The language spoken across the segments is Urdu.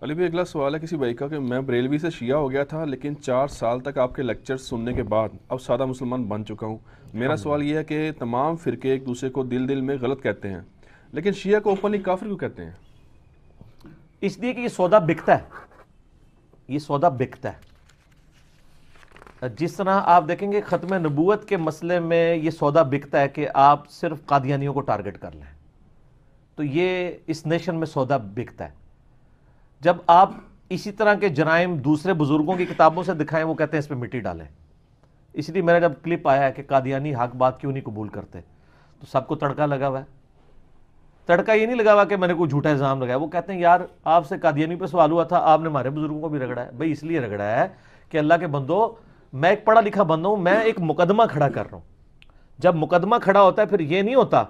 علی بھائی اگلا سوال ہے کسی بھائی کا کہ میں بریلوی سے شیعہ ہو گیا تھا لیکن 4 سال تک آپ کے لیکچر سننے کے بعد اب سادہ مسلمان بن چکا ہوں. میرا سوال یہ ہے کہ تمام فرقے ایک دوسرے کو دل دل میں غلط کہتے ہیں لیکن شیعہ کو اوپنلی کافر کیوں کہتے ہیں؟ اس لیے کہ یہ سودا بکتا ہے، یہ سودا بکتا ہے. جس طرح آپ دیکھیں گے ختم نبوت کے مسئلے میں یہ سودا بکتا ہے کہ آپ صرف قادیانیوں کو ٹارگٹ کر لیں، تو یہ اس نیشن میں سودا بکتا ہے. جب آپ اسی طرح کے جرائم دوسرے بزرگوں کی کتابوں سے دکھائیں وہ کہتے ہیں اس پہ مٹی ڈالیں. اس لیے میرا جب کلپ آیا ہے کہ قادیانی حق بات کیوں نہیں قبول کرتے تو سب کو تڑکا لگا ہوا ہے. تڑکا یہ نہیں لگا ہوا کہ میں نے کوئی جھوٹا الزام لگایا، وہ کہتے ہیں یار آپ سے قادیانی پہ سوال ہوا تھا، آپ نے ہمارے بزرگوں کو بھی رگڑا ہے. بھائی اس لیے رگڑا ہے کہ اللہ کے بندو میں ایک پڑھا لکھا بندہ ہوں، میں ایک مقدمہ کھڑا کر رہا ہوں. جب مقدمہ کھڑا ہوتا ہے پھر یہ نہیں ہوتا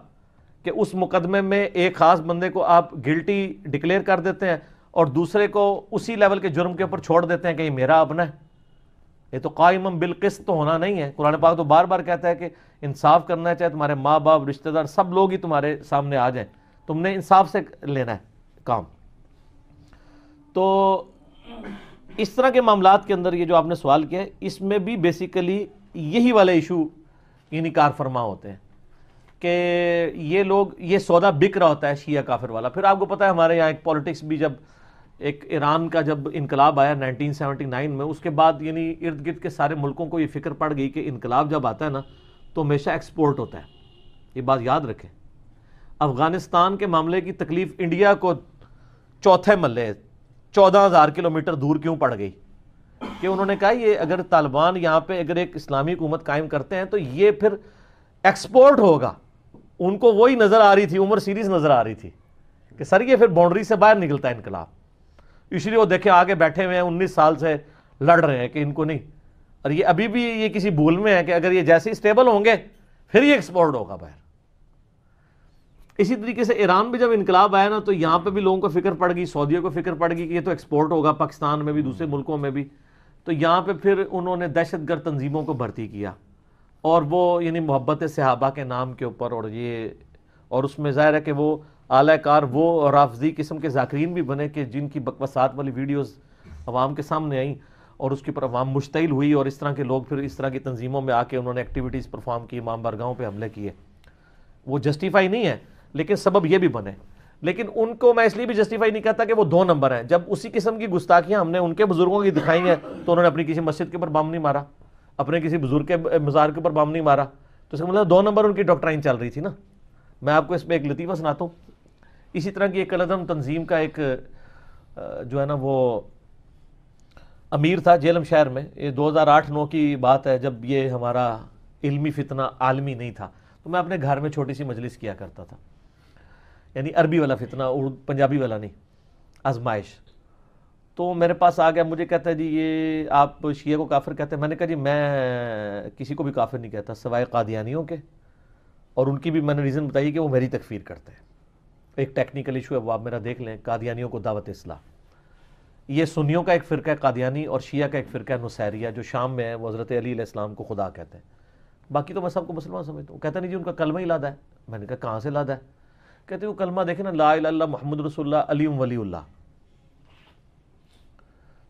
کہ اس مقدمے میں ایک خاص بندے کو آپ گلٹی ڈکلیئر کر دیتے ہیں اور دوسرے کو اسی لیول کے جرم کے اوپر چھوڑ دیتے ہیں کہ یہ میرا اپنا ہے. یہ تو قائم بالقسط تو ہونا نہیں ہے. قرآن پاک تو بار بار کہتا ہے کہ انصاف کرنا ہے، چاہے تمہارے ماں باپ رشتہ دار سب لوگ ہی تمہارے سامنے آ جائیں، تم نے انصاف سے لینا ہے کام. تو اس طرح کے معاملات کے اندر یہ جو آپ نے سوال کیا ہے اس میں بھی بیسیکلی یہی والے ایشو یعنی کار فرما ہوتے ہیں کہ یہ لوگ یہ سودا بک رہا ہوتا ہے شیعہ کافر والا. پھر آپ کو پتہ ہے ہمارے یہاں ایک پالیٹکس بھی جب ایک ایران کا جب انقلاب آیا 1979 میں، اس کے بعد یعنی ارد گرد کے سارے ملکوں کو یہ فکر پڑ گئی کہ انقلاب جب آتا ہے نا تو ہمیشہ ایکسپورٹ ہوتا ہے. یہ بات یاد رکھیں. افغانستان کے معاملے کی تکلیف انڈیا کو چوتھے محلے 14,000 کلومیٹر دور کیوں پڑ گئی کہ انہوں نے کہا یہ اگر طالبان یہاں پہ اگر ایک اسلامی حکومت قائم کرتے ہیں تو یہ پھر ایکسپورٹ ہوگا. ان کو وہی نظر آ رہی تھی، عمر سیریز نظر آ رہی تھی کہ سر یہ پھر باؤنڈری سے باہر نکلتا ہے انقلاب. اس لیے وہ دیکھیں آگے بیٹھے ہوئے ہیں 19 سال سے لڑ رہے ہیں کہ ان کو نہیں، اور یہ ابھی بھی یہ کسی بھول میں ہے کہ اگر یہ جیسے ہی اسٹیبل ہوں گے پھر یہ ایکسپورٹ ہوگا باہر. اسی طریقے سے ایران میں جب انقلاب آیا نا تو یہاں پہ بھی لوگوں کو فکر پڑ گئی، سعودیہ کو فکر پڑ گئی کہ یہ تو ایکسپورٹ ہوگا پاکستان میں بھی دوسرے ملکوں میں بھی. تو یہاں پہ پھر انہوں نے دہشت گرد تنظیموں کو بھرتی کیا اور وہ یعنی محبت صحابہ کے نام کے اوپر اور اس میں ظاہر ہے کہ وہ اعلی کار وہ رافضی قسم کے ذاکرین بھی بنے کہ جن کی بکواسات والی ویڈیوز عوام کے سامنے آئیں اور اس کے اوپر عوام مشتعل ہوئی اور اس طرح کے لوگ پھر اس طرح کی تنظیموں میں آ کے انہوں نے ایکٹیویٹیز پرفارم کی، امام بارگاہوں پہ حملے کیے. وہ جسٹیفائی نہیں ہے لیکن سبب یہ بھی بنے. لیکن ان کو میں اس لیے بھی جسٹیفائی نہیں کہتا کہ وہ 2 نمبر ہیں. جب اسی قسم کی گستاخیاں ہم نے ان کے بزرگوں کی دکھائی ہیں تو انہوں نے اپنی کسی مسجد کے اوپر بم نہیں مارا، اپنے کسی بزرگ کے مزار کے اوپر بم نہیں مارا، تو اس کا مطلب 2 نمبر ان کی ڈاکٹرائن چل رہی تھی نا. میں آپ کو اس میں ایک لطیفہ سناتا ہوں. اسی طرح کی ایک العدم تنظیم کا ایک جو ہے نا وہ امیر تھا جیلم شہر میں. یہ 2008-9 کی بات ہے جب یہ ہمارا علمی فتنہ عالمی نہیں تھا. تو میں اپنے گھر میں چھوٹی سی مجلس کیا کرتا تھا، یعنی عربی والا فتنہ، پنجابی والا نہیں، آزمائش. تو میرے پاس آ گیا، مجھے کہتا ہے جی یہ آپ شیعہ کو کافر کہتے ہیں. میں نے کہا جی میں کسی کو بھی کافر نہیں کہتا سوائے قادیانیوں کے، اور ان کی بھی میں نے ریزن بتائی کہ وہ میری تکفیر کرتے ہیں. ایک ٹیکنیکل ایشو ہے وہ آپ میرا دیکھ لیں، قادیانیوں کو دعوت اصلاح. یہ سنیوں کا ایک فرقہ ہے قادیانی اور شیعہ کا ایک فرقہ ہے نصیریہ جو شام میں ہے، وہ حضرت علی علیہ السلام کو خدا کہتے ہیں. باقی تو میں سب کو مسلمان سمجھتا ہوں. کہتا نہیں جی ان کا کلمہ ہی لادا ہے. میں نے کہا کہاں سے لادا ہے؟ کہتے وہ کلمہ دیکھیں نا، لا الہ الا اللہ محمد رسول اللہ علی ولی اللہ.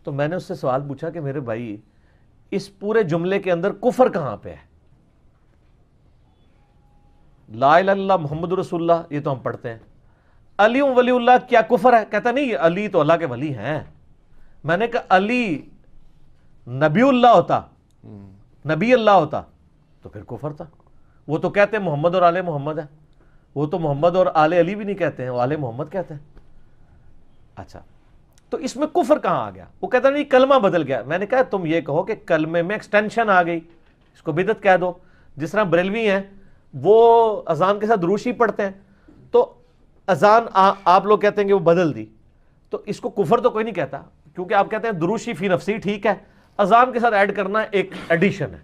تو میں نے اس سے سوال پوچھا کہ میرے بھائی اس پورے جملے کے اندر کفر کہاں پہ ہے؟ لا الہ الا اللہ محمد رسول اللہ یہ تو ہم پڑھتے ہیں، علی ولی اللہ کیا کفر ہے؟ کہتا نہیں علی تو اللہ کے ولی ہیں. میں نے کہا علی نبی اللہ ہوتا، نبی اللہ ہوتا تو پھر کفر تھا. وہ تو کہتے ہیں محمد اور آل محمد ہے، وہ تو محمد اور آل علی بھی نہیں کہتے ہیں، وہ آل محمد کہتے ہیں. اچھا تو اس میں کفر کہاں آ گیا؟ وہ کہتا نہیں کلمہ بدل گیا. میں نے کہا تم یہ کہو کہ کلمے میں ایکسٹینشن آ گئی، اس کو بدعت کہہ دو. جس طرح بریلوی ہیں وہ اذان کے ساتھ دروشی پڑھتے ہیں تو اذان آپ لوگ کہتے ہیں کہ وہ بدل دی، تو اس کو کفر تو کوئی نہیں کہتا کیونکہ آپ کہتے ہیں دروشی فی نفسی ٹھیک ہے، اذان کے ساتھ ایڈ کرنا ایک ایڈیشن ہے،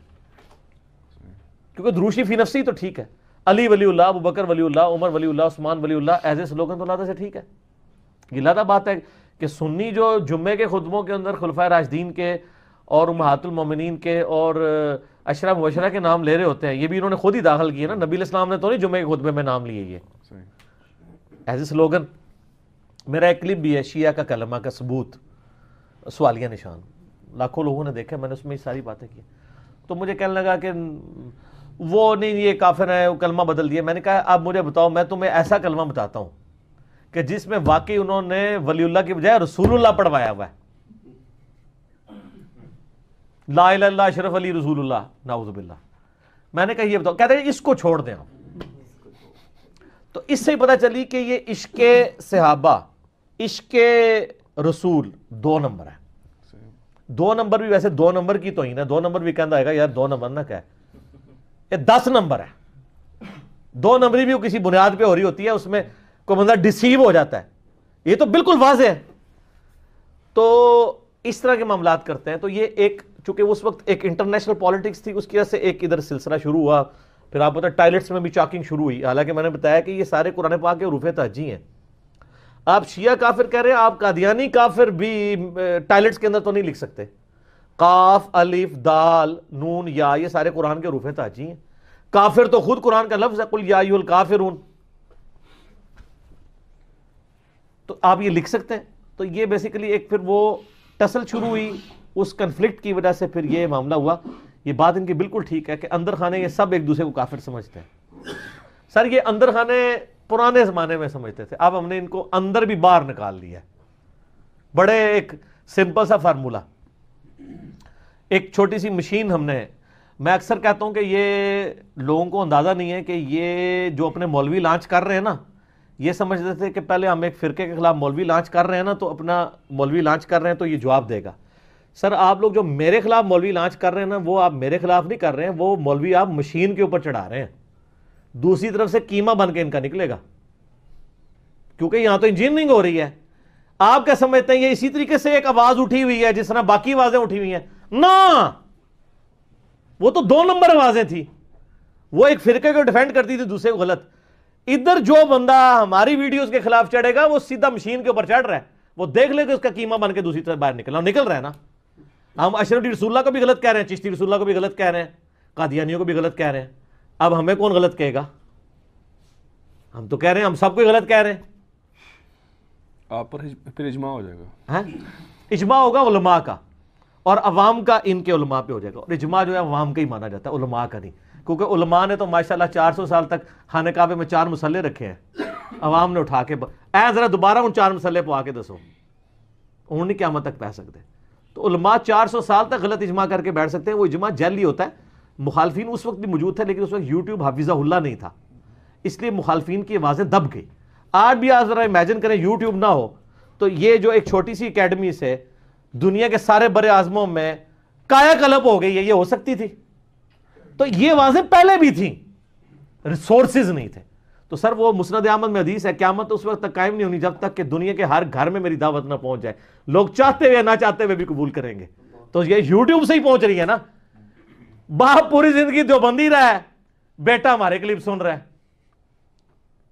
کیونکہ دروشی فی نفسی تو ٹھیک ہے. علی ولی اللہ، ابو بکر ولی اللہ، عمر ولی اللہ، عثمان ولی اللہ ایز اے سلوگن تو لادہ سے ٹھیک ہے. یہ لادہ بات ہے کہ سنی جو جمعے کے خطبوں کے اندر خلفائے راشدین کے اور امہات المومنین کے اور عشرہ مبشرہ کے نام لے رہے ہوتے ہیں، یہ بھی انہوں نے خود ہی داخل کیے نا. نبی علیہ السلام نے تو نہیں جمعے کے خطبے میں نام لیے یہ ایز اے سلوگن. میرا ایک کلپ بھی ہے شیعہ کا کلمہ کا ثبوت سوالیہ نشان، لاکھوں لوگوں نے دیکھا، میں نے اس میں یہ ساری باتیں کی. تو مجھے کہنے لگا کہ وہ نہیں یہ کافر ہے، وہ کلمہ بدل دیا. میں نے کہا اب مجھے بتاؤ، میں تمہیں ایسا کلمہ بتاتا ہوں کہ جس میں واقعی انہوں نے ولی اللہ کی بجائے رسول اللہ پڑھوایا ہوا ہے. لا الہ الا اللہ اشرف علی رسول اللہ، نعوذ باللہ. میں نے کہا یہ بتاؤ، کہتے ہیں اس کو چھوڑ دیں آپ. تو اس سے ہی پتہ چلی کہ یہ عشق صحابہ، عشق رسول 2 نمبر ہے. 2 نمبر بھی ویسے 2 نمبر کی توہین ہے. 2 نمبر بھی کہنا ہے گا یار 2 نمبر نہ کہ یہ 10 نمبر ہے. 2 نمبری بھی کسی بنیاد پہ ہو رہی ہوتی ہے، اس میں کوئی بندہ ڈسیو ہو جاتا ہے. یہ تو بالکل واضح ہے. تو اس طرح کے معاملات کرتے ہیں. تو یہ ایک چونکہ اس وقت ایک انٹرنیشنل پالیٹکس تھی، اس کی وجہ سے ایک ادھر سلسلہ شروع ہوا. پھر آپ بتائیں ٹائلٹس میں بھی چاکنگ شروع ہوئی. حالانکہ میں نے بتایا کہ یہ سارے قرآن پاک کے حروف تہجی ہیں. آپ شیعہ کافر کہہ رہے ہیں، آپ قادیانی کافر بھی ٹائلٹس کے اندر تو نہیں لکھ سکتے. قاف الف دال نون یا، یہ سارے قرآن کے حروف تہجی ہیں. کافر تو خود قرآن کا لفظ ہے، قل یا ایھا الکافرون. تو آپ یہ لکھ سکتے ہیں. تو یہ بیسیکلی ایک پھر وہ ٹسل شروع ہوئی. اس کنفلکٹ کی وجہ سے پھر یہ معاملہ ہوا. یہ بات ان کی بالکل ٹھیک ہے کہ اندر خانے یہ سب ایک دوسرے کو کافر سمجھتے ہیں. سر یہ اندر خانے پرانے زمانے میں سمجھتے تھے، اب ہم نے ان کو اندر بھی باہر نکال لیا ہے. بڑے ایک سمپل سا فارمولہ، ایک چھوٹی سی مشین ہم نے. میں اکثر کہتا ہوں کہ یہ لوگوں کو اندازہ نہیں ہے کہ یہ جو اپنے مولوی لانچ کر رہے ہیں نا، یہ سمجھتے تھے کہ پہلے ہم ایک فرقے کے خلاف مولوی لانچ کر رہے ہیں نا، تو اپنا مولوی لانچ کر رہے ہیں تو یہ جواب دے گا. سر آپ لوگ جو میرے خلاف مولوی لانچ کر رہے ہیں نا، وہ آپ میرے خلاف نہیں کر رہے ہیں، وہ مولوی آپ مشین کے اوپر چڑھا رہے ہیں. دوسری طرف سے قیمہ بن کے ان کا نکلے گا، کیونکہ یہاں تو انجینئرنگ ہو رہی ہے. آپ کیا سمجھتے ہیں یہ اسی طریقے سے ایک آواز اٹھی ہوئی ہے جس طرح باقی آوازیں اٹھی ہوئی ہیں؟ نا، وہ تو 2 نمبر آوازیں تھی. وہ ایک فرقے کو ڈیفینڈ کرتی تھی، دوسرے کو غلط. ادھر جو بندہ ہماری ویڈیوز کے خلاف چڑھے گا وہ سیدھا مشین کے اوپر چڑھ رہا ہے. وہ دیکھ لے کہ اس کا قیمہ بن کے دوسری طرف باہر نکل رہا ہے نا. ہم اشرف رسول اللہ کو بھی غلط کہہ رہے ہیں، چشتی رسول اللہ کو بھی غلط کہہ رہے ہیں، قادیانیوں کو بھی غلط کہہ رہے ہیں. اب ہمیں کون غلط کہے گا؟ ہم تو کہہ رہے ہیں ہم سب کو غلط کہہ رہے ہیں. آپ پر پھر اجماع ہو جائے گا. اجماع ہوگا علماء کا اور عوام کا، ان کے علماء پہ ہو جائے گا. اور اجماع جو ہے عوام کا ہی مانا جاتا ہے، علماء کا نہیں. کیونکہ علماء نے تو ماشاءاللہ 400 سال تک خانہ کعبے میں 4 مصلے رکھے ہیں. عوام نے اٹھا کے ذرا دوبارہ ان 4 مصلے پہ آ کے دسو، انہوں نے قیامت تک پہ سکتے. تو علماء 400 سال تک غلط اجماع کر کے بیٹھ سکتے ہیں. وہ اجماع جعلی ہوتا ہے. مخالفین اس وقت بھی موجود تھے، لیکن اس وقت یوٹیوب حافظہ اللہ نہیں تھا، اس لیے مخالفین کی آوازیں دب گئی. آج بھی آپ ذرا امیجن کریں یوٹیوب نہ ہو تو یہ جو ایک چھوٹی سی اکیڈمی سے دنیا کے سارے بڑے اعظموں میں کایا کلپ ہو گئی ہے، یہ ہو سکتی تھی؟ تو یہ آوازیں پہلے بھی تھیں، ریسورسز نہیں تھے. تو سر وہ مسند احمد میں حدیث ہے، قیامت اس وقت تک قائم نہیں ہونی جب تک کہ دنیا کے ہر گھر میں میری دعوت نہ پہنچ جائے. لوگ چاہتے ہوئے نہ چاہتے ہوئے بھی قبول کریں گے. تو یہ یوٹیوب سے ہی پہنچ رہی ہے نا. باپ پوری زندگی دیوبندی رہا ہے، بیٹا ہمارے کلپ سن رہا ہے.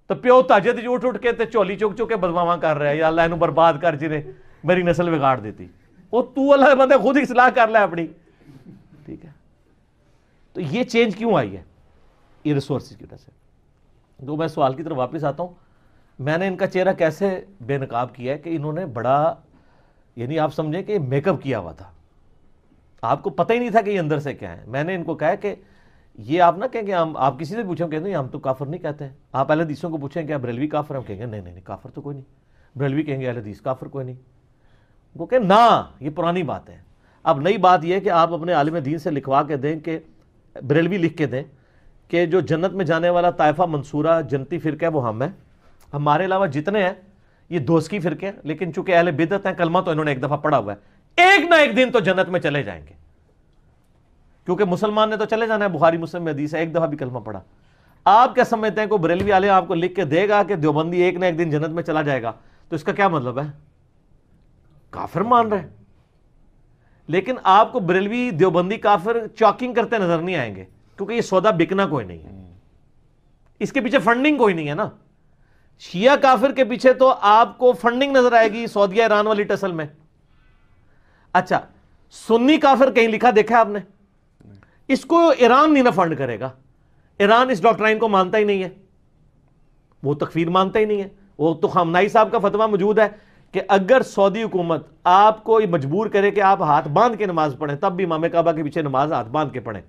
تو پیو تہجد اٹھ کے تے چولی چک چک کے بدواواں کر رہا ہے، یا اللہ انہوں برباد کر جنہیں میری نسل بگاڑ دیتی. وہ تو اللہ بندے خود ہی اصلاح کر لے اپنی. ٹھیک ہے. تو یہ چینج کیوں آئی ہے؟ یہ ریسورسز کی وجہ سے. تو میں سوال کی طرف واپس آتا ہوں. میں نے ان کا چہرہ کیسے بے نقاب کیا ہے کہ انہوں نے بڑا، یعنی آپ سمجھیں کہ میک اپ کیا ہوا تھا. آپ کو پتہ ہی نہیں تھا کہ یہ اندر سے کیا ہے. میں نے ان کو کہا کہ یہ آپ نہ کہیں کہ آپ کسی سے پوچھیں کہتے ہیں ہم تو کافر نہیں کہتے ہیں. آپ اہل حدیثوں کو پوچھیں کہ آپ بریلوی کافر ہیں، کہیں گے نہیں کافر تو کوئی نہیں. بریلوی کہیں گے اہل حدیث کافر کوئی نہیں. وہ کہ نا، یہ پرانی بات ہے. اب نئی بات یہ ہے کہ آپ اپنے عالم دین سے لکھوا کے دیں، کہ بریلوی لکھ کے دیں کہ جو جنت میں جانے والا طائفہ منصورہ جنتی فرقہ ہے وہ ہم ہیں. ہمارے علاوہ جتنے ہیں یہ دوستی فرقے ہیں، لیکن چونکہ اہل بدعت ہیں، کلمہ تو انہوں نے ایک دفعہ پڑھا ہوا ہے، ایک نہ ایک دن تو جنت میں چلے جائیں گے. کیونکہ مسلمان نے تو چلے جانا ہے، بخاری مسلم میں حدیث ہے، ایک دفعہ بھی کلمہ پڑھا. آپ کیا سمجھتے ہیں کوئی بریلوی والے آپ کو لکھ کے دے گا کہ دیوبندی ایک نہ ایک دن جنت میں چلا جائے گا؟ تو اس کا کیا مطلب ہے؟ کافر مان رہے. لیکن آپ کو بریلوی دیوبندی کافر چاکنگ کرتے نظر نہیں آئیں گے، کیونکہ یہ سودا بکنا کوئی نہیں ہے، اس کے پیچھے فنڈنگ کوئی نہیں ہے نا. شیعہ کافر کے پیچھے تو آپ کو فنڈنگ نظر آئے گی سعودیہ ایران والی ٹسل میں. اچھا سنی کافر کہیں لکھا دیکھا ہے آپ نے؟ اس کو ایران نہیں نہ فنڈ کرے گا. ایران اس ڈاکٹرائن کو مانتا ہی نہیں ہے، وہ تکفیر مانتا ہی نہیں ہے. وہ تو خامنائی صاحب کا فتویٰ موجود ہے کہ اگر سعودی حکومت آپ کو مجبور کرے کہ آپ ہاتھ باندھ کے نماز پڑھیں تب بھی امام کعبہ کے پیچھے نماز ہاتھ باندھ کے پڑھیں.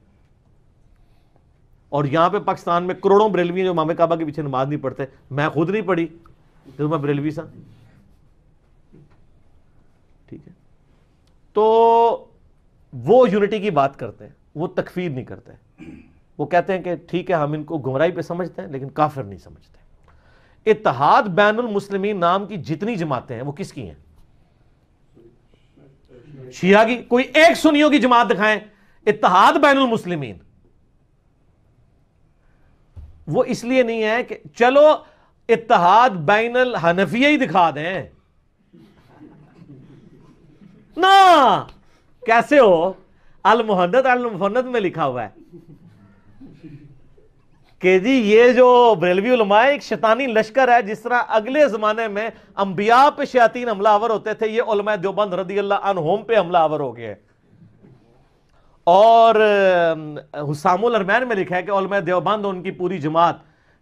اور یہاں پہ پاکستان میں کروڑوں بریلوی جو امام کعبہ کے پیچھے نماز نہیں پڑھتے. میں خود نہیں پڑھی تو میں بریلوی سا. ٹھیک ہے, تو وہ یونٹی کی بات کرتے ہیں, وہ تکفیر نہیں کرتے. وہ کہتے ہیں کہ ٹھیک ہے ہم ان کو گمراہی پہ سمجھتے ہیں لیکن کافر نہیں سمجھتے. اتحاد بین المسلمین نام کی جتنی جماعتیں ہیں وہ کس کی ہیں؟ شیعہ کی. کوئی ایک سنیوں کی جماعت دکھائیں اتحاد بین المسلمین. وہ اس لیے نہیں ہے کہ چلو اتحاد بین الحنفیہ ہی دکھا دیں نا. کیسے ہو؟ المحدث المفند میں لکھا ہوا ہے کہ جی یہ جو بریلوی علماء ایک شیطانی لشکر ہے. جس طرح اگلے زمانے میں انبیاء پہ شیاطین حملہ آور ہوتے تھے, یہ علماء دیوبند رضی اللہ عنہم پہ حملہ آور ہو گئے. اور حسام الارمین میں لکھا ہے کہ علماء دیوبند ان کی پوری جماعت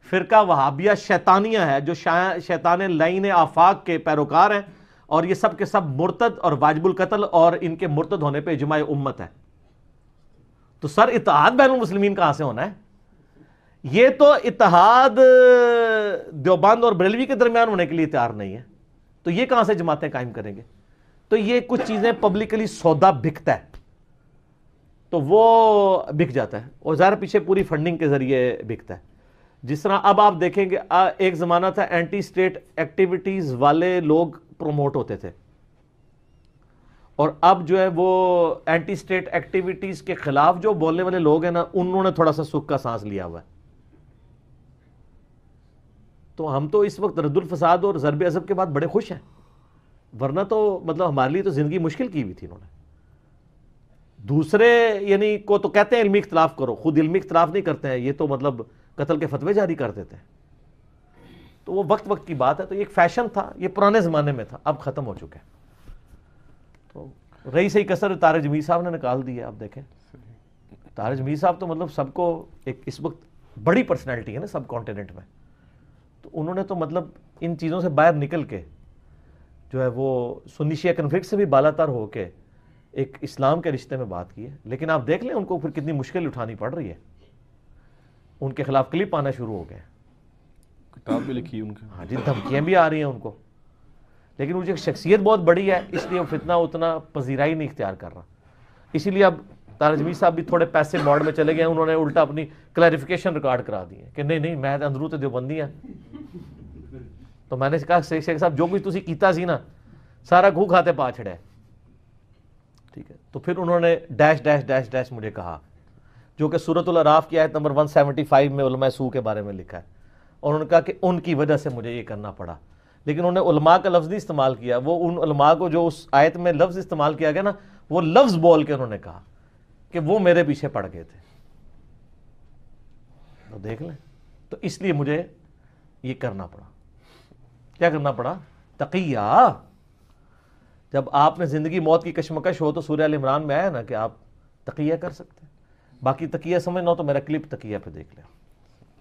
فرقہ وہابیہ شیطانیہ ہے جو شیطان لعین آفاق کے پیروکار ہیں, اور یہ سب کے سب مرتد اور واجب القتل اور ان کے مرتد ہونے پہ اجماع امت ہے. تو سر اتحاد بین المسلمین کہاں سے ہونا ہے؟ یہ تو اتحاد دیوبند اور بریلوی کے درمیان ہونے کے لیے تیار نہیں ہے, تو یہ کہاں سے جماعتیں قائم کریں گے؟ تو یہ کچھ چیزیں پبلکلی سودا بکتا ہے تو وہ بک جاتا ہے, اور ظاہر پیچھے پوری فنڈنگ کے ذریعے بکتا ہے. جس طرح اب آپ دیکھیں گے ایک زمانہ تھا اینٹی اسٹیٹ ایکٹیویٹیز والے لوگ پروموٹ ہوتے تھے, اور اب جو ہے وہ اینٹی اسٹیٹ ایکٹیویٹیز کے خلاف جو بولنے والے لوگ ہیں نا, انہوں نے تھوڑا سا سکھ کا سانس لیا ہوا ہے. تو ہم تو اس وقت رد الفساد اور ضرب عصب کے بعد بڑے خوش ہیں, ورنہ تو مطلب ہمارے لیے تو زندگی مشکل کی ہوئی تھی انہوں نے. دوسرے یعنی کو تو کہتے ہیں علمی اختلاف کرو, خود علمی اختلاف نہیں کرتے ہیں, یہ تو مطلب قتل کے فتوے جاری کر دیتے ہیں. تو وہ وقت کی بات ہے. تو یہ ایک فیشن تھا, یہ پرانے زمانے میں تھا, اب ختم ہو چکا ہے. تو رہی صحیح کسر طارق جمیل صاحب نے نکال دی ہے. آپ دیکھیں طارق جمیل صاحب تو مطلب سب کو ایک اس وقت بڑی پرسنالٹی ہے نا سب کانٹیننٹ میں, تو انہوں نے تو مطلب ان چیزوں سے باہر نکل کے جو ہے وہ سنی شیعہ کنفلکٹ سے بھی بالاتر ہو کے ایک اسلام کے رشتے میں بات کی ہے. لیکن آپ دیکھ لیں ان کو پھر کتنی مشکل اٹھانی پڑ رہی ہے. ان کے خلاف کلپ آنا شروع ہو گئے, کتاب بھی لکھی ان کی, ہاں جی دھمکیاں بھی آ رہی ہیں ان کو. لیکن مجھے شخصیت بہت بڑی ہے اس لیے وہ فتنہ اتنا پذیرائی نہیں اختیار کر رہا. اسی لیے اب طارق جمیل صاحب بھی تھوڑے پیسے موڈ میں چلے گئے. انہوں نے الٹا اپنی کلیریفیکیشن ریکارڈ کرا دی ہے کہ نہیں میں اندرو تے دیوبندی ہیں. تو میں نے کہا شیخ صاحب جو کچھ تسی کیتا سی نا سارا گھو کھاتے پا چھڑے. ٹھیک ہے, تو پھر انہوں نے ڈیش ڈیش ڈیش ڈیش مجھے کہا, جو کہ سورۃ الاعراف کی آیت نمبر 175 میں علماء سو کے بارے میں لکھا ہے. اور انہوں نے کہا کہ ان کی وجہ سے مجھے یہ کرنا پڑا. لیکن انہوں نے علماء کا لفظ نہیں استعمال کیا, وہ ان علماء کو جو اس آیت میں لفظ استعمال کیا گیا نا, وہ لفظ بول کے انہوں نے کہا کہ وہ میرے پیچھے پڑ گئے تھے. تو دیکھ لیں, تو اس لیے مجھے یہ کرنا پڑا. کیا کرنا پڑا؟ تقیہ. جب آپ نے زندگی موت کی کشمکش ہو تو سورہ ال عمران میں آیا نا کہ آپ تقیہ کر سکتے ہیں. باقی تقیہ سمجھنا ہو تو میرا کلپ تقیہ پہ دیکھ لیں.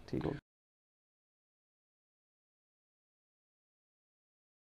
ٹھیک ہو.